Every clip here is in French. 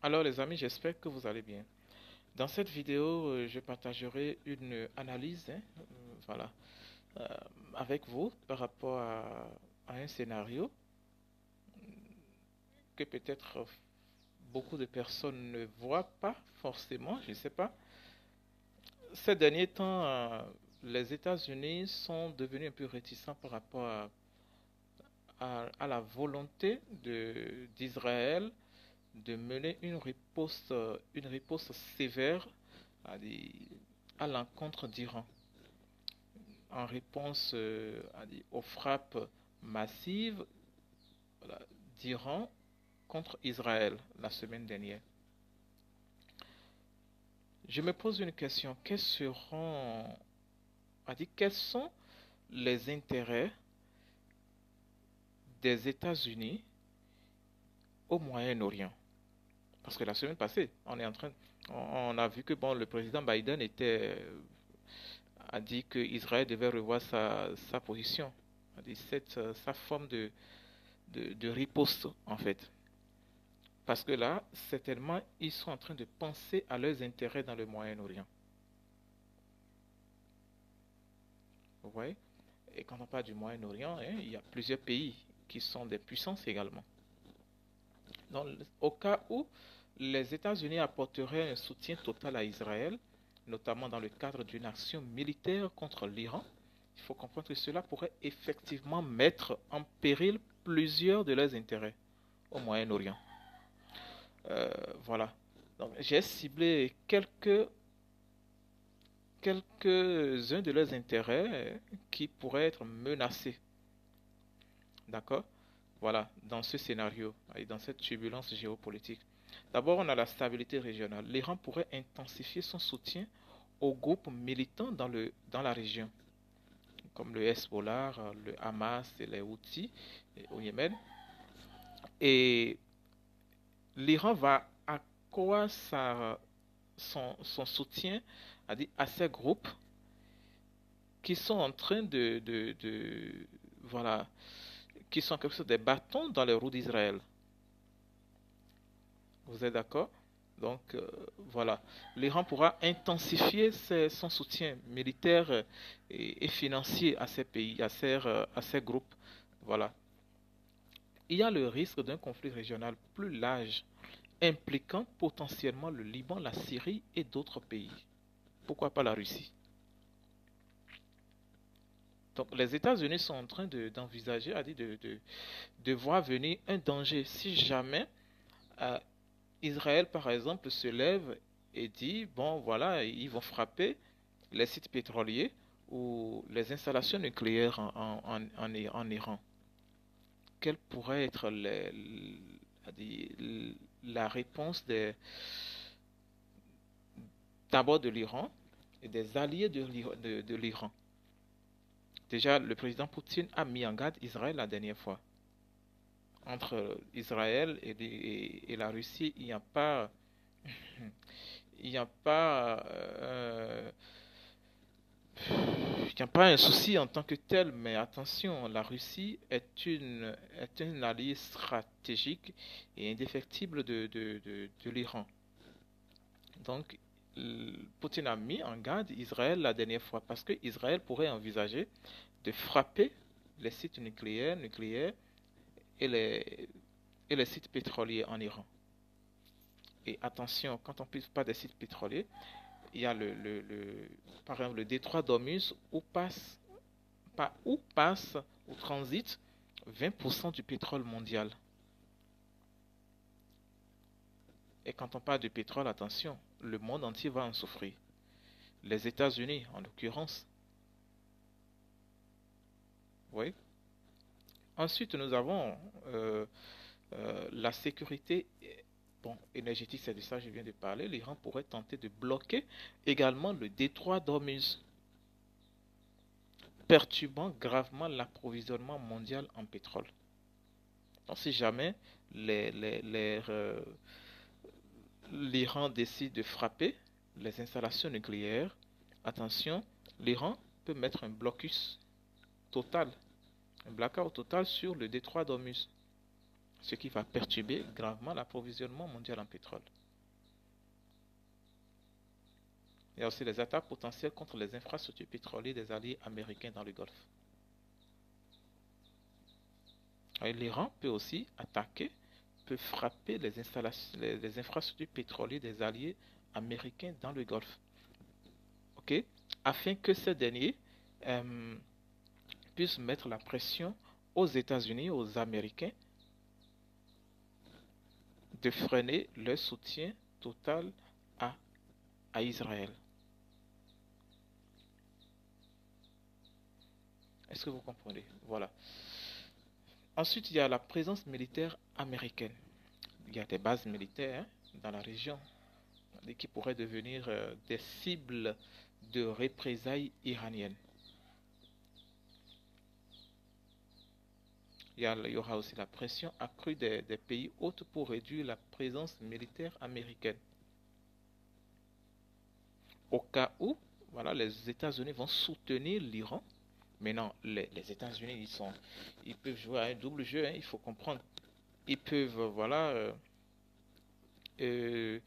Alors les amis, j'espère que vous allez bien. Dans cette vidéo, je partagerai une analyse, voilà, euh, avec vous par rapport à un scénario que peut-être beaucoup de personnes ne voient pas forcément, je ne sais pas. Ces derniers temps, les États-Unis sont devenus un peu réticents par rapport à la volonté d'Israël de mener une riposte sévère à, à l'encontre d'Iran, en réponse aux frappes massives, voilà, d'Iran contre Israël la semaine dernière. Je me pose une question, quels sont les intérêts des États-Unis au Moyen-Orient? Parce que la semaine passée, on a vu que bon, le président Biden a dit que Israël devait revoir sa position, a dit sa forme de riposte en fait. Parce que là, certainement, ils sont en train de penser à leurs intérêts dans le Moyen-Orient. Vous voyez? Et quand on parle du Moyen-Orient, hein, il y a plusieurs pays qui sont des puissances également. Donc, au cas où les États-Unis apporteraient un soutien total à Israël, notamment dans le cadre d'une action militaire contre l'Iran, il faut comprendre que cela pourrait effectivement mettre en péril plusieurs de leurs intérêts au Moyen-Orient. Euh, voilà. Donc, j'ai ciblé quelques-uns de leurs intérêts qui pourraient être menacés. D'accord? Voilà, dans ce scénario et dans cette turbulence géopolitique. D'abord, on a la stabilité régionale. L'Iran pourrait intensifier son soutien aux groupes militants dans la région, comme le Hezbollah, le Hamas et les Houthis au Yémen. Et l'Iran va accroître son soutien à ces groupes qui sont en train voilà, qui sont quelque chose des bâtons dans les roues d'Israël. Vous êtes d'accord? Donc voilà, l'Iran pourra intensifier son soutien militaire et financier à ces pays, à ces groupes. Voilà. Il y a le risque d'un conflit régional plus large, impliquant potentiellement le Liban, la Syrie et d'autres pays. Pourquoi pas la Russie? Donc les États-Unis sont en train d'envisager, de voir venir un danger si jamais euh, Israël, par exemple, se lève et dit, bon, voilà, ils vont frapper les sites pétroliers ou les installations nucléaires en Iran. Quelle pourrait être la réponse d'abord de l'Iran et des alliés de l'Iran? Déjà, le président Poutine a mis en garde Israël la dernière fois. Entre Israël et la Russie, il n'y a pas il n'y a pas un souci en tant que tel, mais attention, la Russie est un allié stratégique et indéfectible de l'Iran. Donc, Poutine a mis en garde Israël la dernière fois parce que Israël pourrait envisager de frapper les sites nucléaires et et les sites pétroliers en Iran. Et attention, quand on ne parle pas des sites pétroliers, il y a par exemple le détroit d'Ormuz où passe ou transite 20% du pétrole mondial. Et quand on parle de pétrole, attention, le monde entier va en souffrir. Les États-Unis, en l'occurrence. Oui. Ensuite, nous avons la sécurité énergétique, c'est de ça que je viens de parler. L'Iran pourrait tenter de bloquer également le détroit d'Ormuz, perturbant gravement l'approvisionnement mondial en pétrole. Donc, si jamais les, les, les, euh, l'Iran décide de frapper les installations nucléaires, attention, l'Iran peut mettre un blocus total, un blackout total sur le détroit d'Ormuz. ce qui va perturber gravement l'approvisionnement mondial en pétrole. Il y a aussi les attaques potentielles contre les infrastructures pétrolières des alliés américains dans le Golfe. L'Iran peut aussi attaquer, peut frapper les installations, les infrastructures pétrolières des alliés américains dans le Golfe. Ok, afin que ces derniers euh, puissent mettre la pression aux États-Unis, aux Américains, de freiner leur soutien total à, à Israël. Est-ce que vous comprenez? Voilà. Ensuite, il y a la présence militaire américaine. Il y a des bases militaires dans la région qui pourraient devenir des cibles de représailles iraniennes. Il y aura aussi la pression accrue des pays hôtes pour réduire la présence militaire américaine. Au cas où, voilà, les États-Unis vont soutenir l'Iran. Mais non, les États-Unis, ils peuvent jouer à un double jeu, hein, il faut comprendre. Ils peuvent, voilà, euh,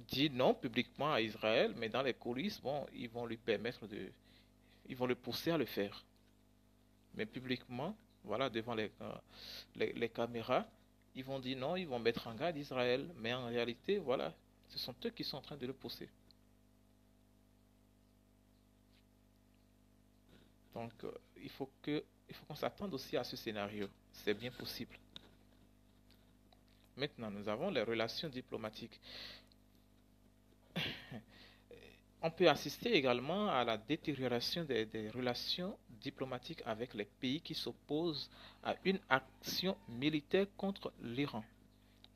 dire non publiquement à Israël, mais dans les coulisses, bon, ils vont le pousser à le faire. Mais publiquement, voilà, devant les caméras, ils vont dire non, ils vont mettre en garde Israël. Mais en réalité, voilà, ce sont eux qui sont en train de le pousser. Donc, il faut qu'on s'attende aussi à ce scénario. C'est bien possible. Maintenant, nous avons les relations diplomatiques. On peut assister également à la détérioration des relations diplomatiques avec les pays qui s'opposent à une action militaire contre l'Iran.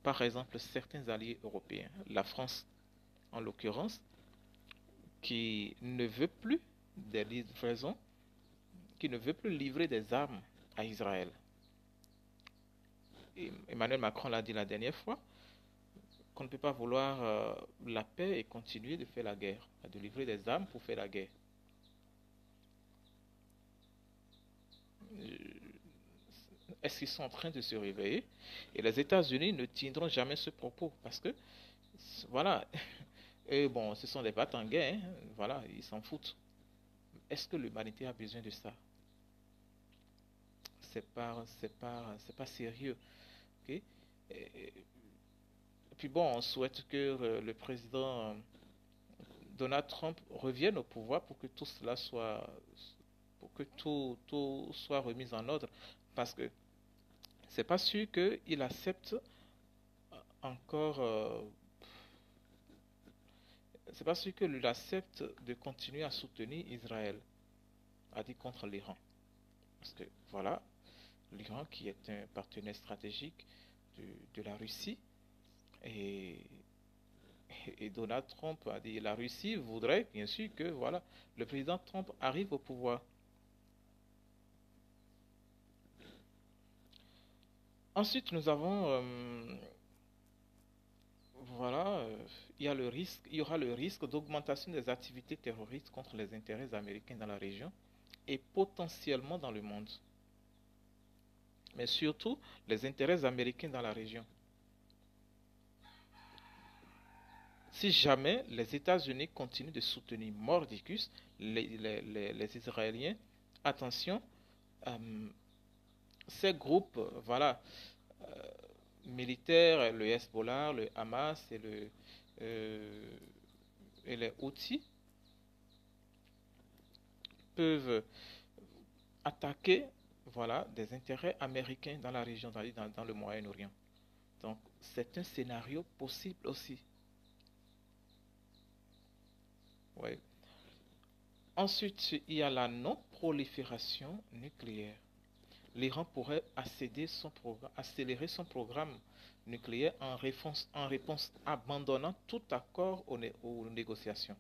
Par exemple, certains alliés européens, la France en l'occurrence, qui ne veut plus des livraisons, qui ne veut plus livrer des armes à Israël. Et Emmanuel Macron l'a dit la dernière fois, qu'on ne peut pas vouloir la paix et continuer de faire la guerre, de livrer des armes pour faire la guerre. Est-ce qu'ils sont en train de se réveiller? Et les États-Unis ne tiendront jamais ce propos parce que, voilà, et bon, ce sont des batanguais, hein, voilà, ils s'en foutent. Est-ce que l'humanité a besoin de ça? C'est pas sérieux, ok? Et puis bon, on souhaite que le président Donald Trump revienne au pouvoir pour que tout cela soit, pour que tout soit remis en ordre, parce que c'est pas sûr qu'il accepte encore, c'est pas sûr qu'il accepte de continuer à soutenir Israël, à dire contre l'Iran, parce que voilà, l'Iran qui est un partenaire stratégique de la Russie et et Donald Trump a dit la Russie voudrait bien sûr que voilà le président Trump arrive au pouvoir. Ensuite, nous avons voilà il y aura le risque d'augmentation des activités terroristes contre les intérêts américains dans la région et potentiellement dans le monde, mais surtout les intérêts américains dans la région. Si jamais les États-Unis continuent de soutenir mordicus les Israéliens, attention, euh, ces groupes, voilà, euh, militaires, le Hezbollah, le Hamas euh, et les Houthis peuvent attaquer, voilà, des intérêts américains dans la région, dans le Moyen-Orient. Donc, c'est un scénario possible aussi. Ouais. Ensuite, il y a la non-prolifération nucléaire. L'Iran pourrait accélérer son programme nucléaire en réponse abandonnant tout accord aux négociations.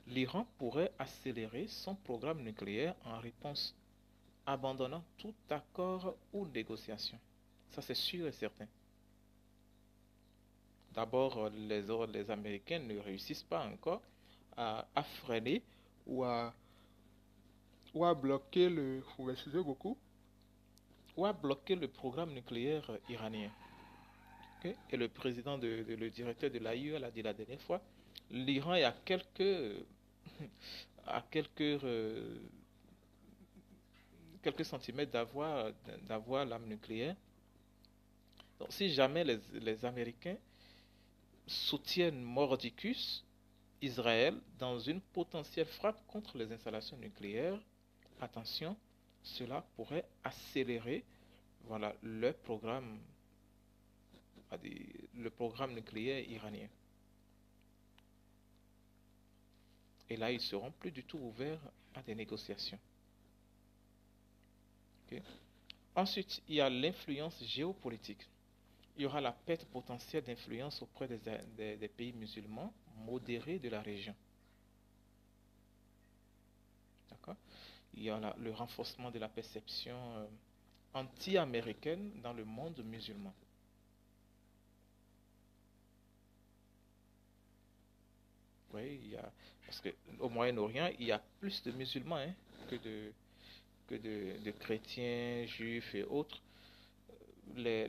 L'Iran pourrait accélérer son programme nucléaire en réponse abandonnant tout accord ou négociation. Ça, c'est sûr et certain. D'abord, les Américains ne réussissent pas encore à freiner ou à ou à bloquer le... Vous m'excusez beaucoup? ou a bloqué le programme nucléaire iranien. Ok. Et le président, le directeur de l'AIE l'a dit la dernière fois, l'Iran est à quelques centimètres d'avoir l'arme nucléaire. Donc si jamais les Américains soutiennent mordicus Israël dans une potentielle frappe contre les installations nucléaires, attention, cela pourrait accélérer voilà, le programme nucléaire iranien. Et là, ils seront plus du tout ouverts à des négociations. Okay. Ensuite, il y a l'influence géopolitique. Il y aura la perte potentielle d'influence auprès des pays musulmans modérés de la région. D'accord. Il y a le renforcement de la perception anti-américaine dans le monde musulman. Oui, parce qu'au Moyen-Orient, il y a plus de musulmans hein, que de chrétiens, juifs et autres. Et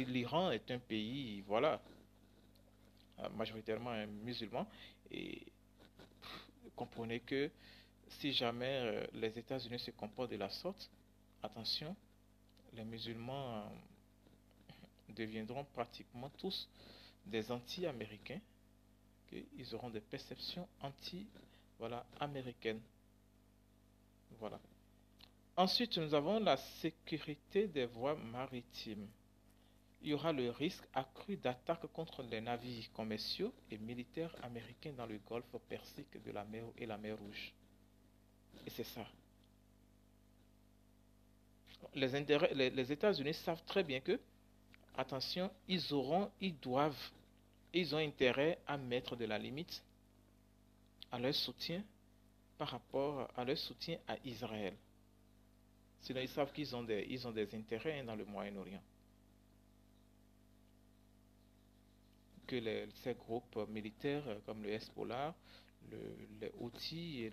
l'Iran est un pays, voilà, majoritairement musulman. Et comprenez que si jamais les États-Unis se comportent de la sorte, attention, les musulmans deviendront pratiquement tous des anti-américains. Okay. Ils auront des perceptions anti-américaines. Voilà. Ensuite, nous avons la sécurité des voies maritimes. Il y aura le risque accru d'attaques contre les navires commerciaux et militaires américains dans le golfe Persique de la mer et la mer Rouge. Et c'est ça. Les États-Unis savent très bien que, attention, ils ont intérêt à mettre de la limite à leur soutien par rapport à leur soutien à Israël. Sinon, ils savent qu'ils ont des intérêts dans le Moyen-Orient. Que ces groupes militaires comme le Hezbollah, les Houthis et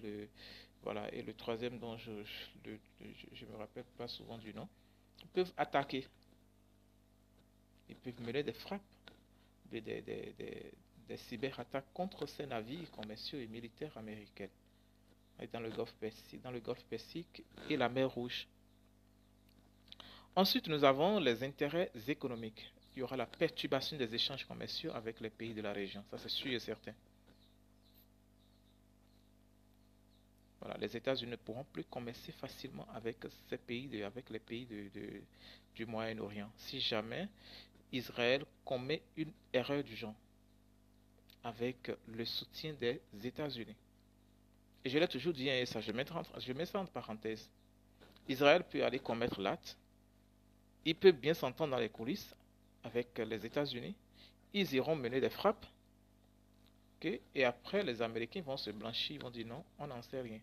le troisième dont je ne me rappelle pas souvent du nom, peuvent attaquer. Ils peuvent mener des frappes, des cyberattaques contre ces navires commerciaux et militaires américains dans le Golfe Persique et la mer Rouge. Ensuite, nous avons les intérêts économiques. Il y aura la perturbation des échanges commerciaux avec les pays de la région. Ça, c'est sûr et certain. Voilà, les États-Unis ne pourront plus commercer facilement avec avec les pays du Moyen-Orient. Si jamais Israël commet une erreur du genre avec le soutien des États-Unis. Et je l'ai toujours dit, et ça, je mets ça entre parenthèses. Israël peut aller commettre l'acte. Il peut bien s'entendre dans les coulisses avec les États-Unis. Ils iront mener des frappes. Okay? Et après, les Américains vont se blanchir. Ils vont dire non, on n'en sait rien.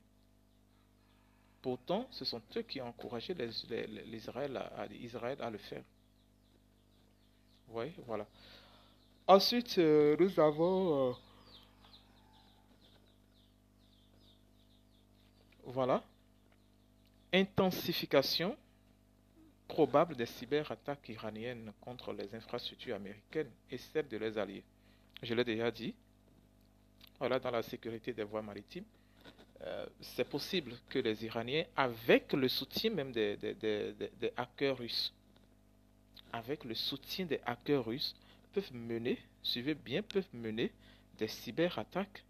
Pourtant, ce sont eux qui ont encouragé Israël à le faire. Oui, voilà. Ensuite, nous avons... voilà. Intensification probable des cyberattaques iraniennes contre les infrastructures américaines et celles de leurs alliés. Je l'ai déjà dit. Voilà, dans la sécurité des voies maritimes. C'est possible que les Iraniens, avec le soutien même des hackers russes, peuvent mener, suivez bien, peuvent mener des cyberattaques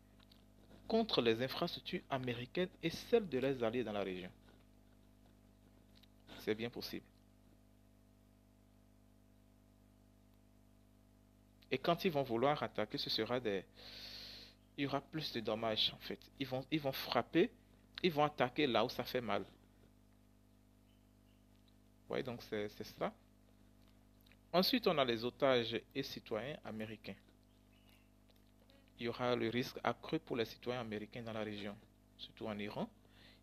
contre les infrastructures américaines et celles de leurs alliés dans la région. C'est bien possible. Et quand ils vont vouloir attaquer, il y aura plus de dommages en fait. Ils vont frapper, ils vont attaquer là où ça fait mal. Oui, donc c'est ça. Ensuite, on a les otages et citoyens américains. Il y aura le risque accru pour les citoyens américains dans la région, surtout en Iran,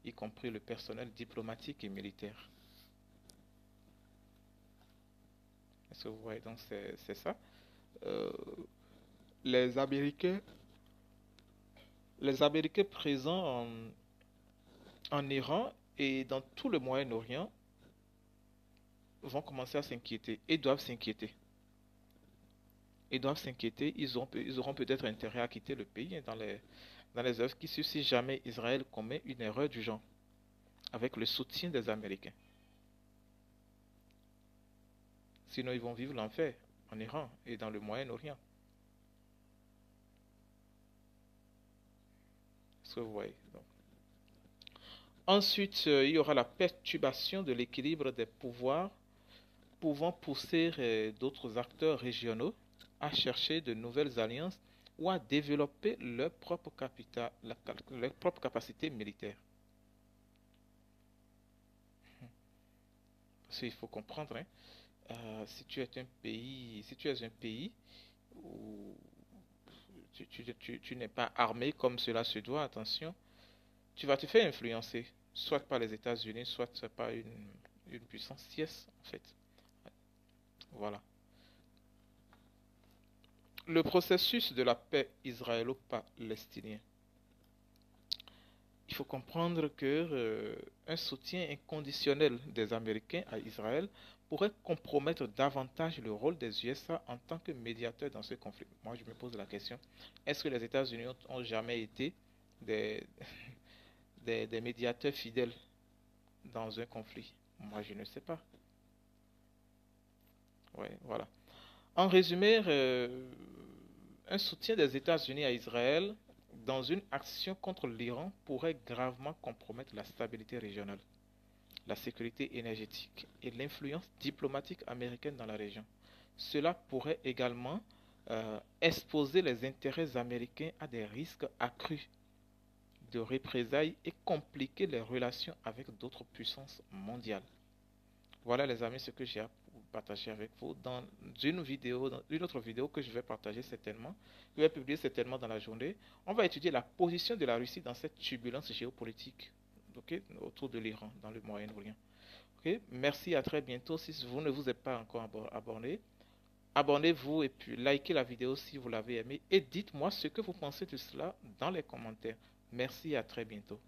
y compris le personnel diplomatique et militaire. Est-ce que vous voyez? Donc c'est ça. Euh, les Américains, présents en Iran et dans tout le Moyen-Orient vont commencer à s'inquiéter et doivent s'inquiéter. Ils doivent s'inquiéter, ils auront peut-être intérêt à quitter le pays hein, dans les œuvres qui suivent si jamais Israël commet une erreur du genre, avec le soutien des Américains. Sinon, ils vont vivre l'enfer en Iran et dans le Moyen-Orient. Est-ce que vous voyez? Donc, ensuite, il y aura la perturbation de l'équilibre des pouvoirs, pouvant pousser d'autres acteurs régionaux à chercher de nouvelles alliances ou à développer leur propre capacité militaire. Parce qu'il faut comprendre, hein, si tu es un pays où tu n'es pas armé comme cela se doit, attention, tu vas te faire influencer, soit par les États-Unis, soit par une puissance tierce, en fait. Voilà. Le processus de la paix israélo-palestinien. Il faut comprendre que un soutien inconditionnel des Américains à Israël pourrait compromettre davantage le rôle des USA en tant que médiateur dans ce conflit. Moi, je me pose la question, est-ce que les États-Unis ont jamais été des, des médiateurs fidèles dans un conflit? Moi, je ne sais pas. Ouais, voilà. En résumé, un soutien des États-Unis à Israël dans une action contre l'Iran pourrait gravement compromettre la stabilité régionale, la sécurité énergétique et l'influence diplomatique américaine dans la région. Cela pourrait également exposer les intérêts américains à des risques accrus de représailles et compliquer les relations avec d'autres puissances mondiales. Voilà les amis ce que j'ai à partager avec vous dans une autre vidéo que je vais partager certainement, je vais publier certainement dans la journée. On va étudier la position de la Russie dans cette turbulence géopolitique, ok, autour de l'Iran dans le Moyen-Orient. Ok, merci, à très bientôt. Si vous ne vous êtes pas encore abonné, abonnez-vous et puis likez la vidéo si vous l'avez aimé et dites-moi ce que vous pensez de cela dans les commentaires. Merci, à très bientôt.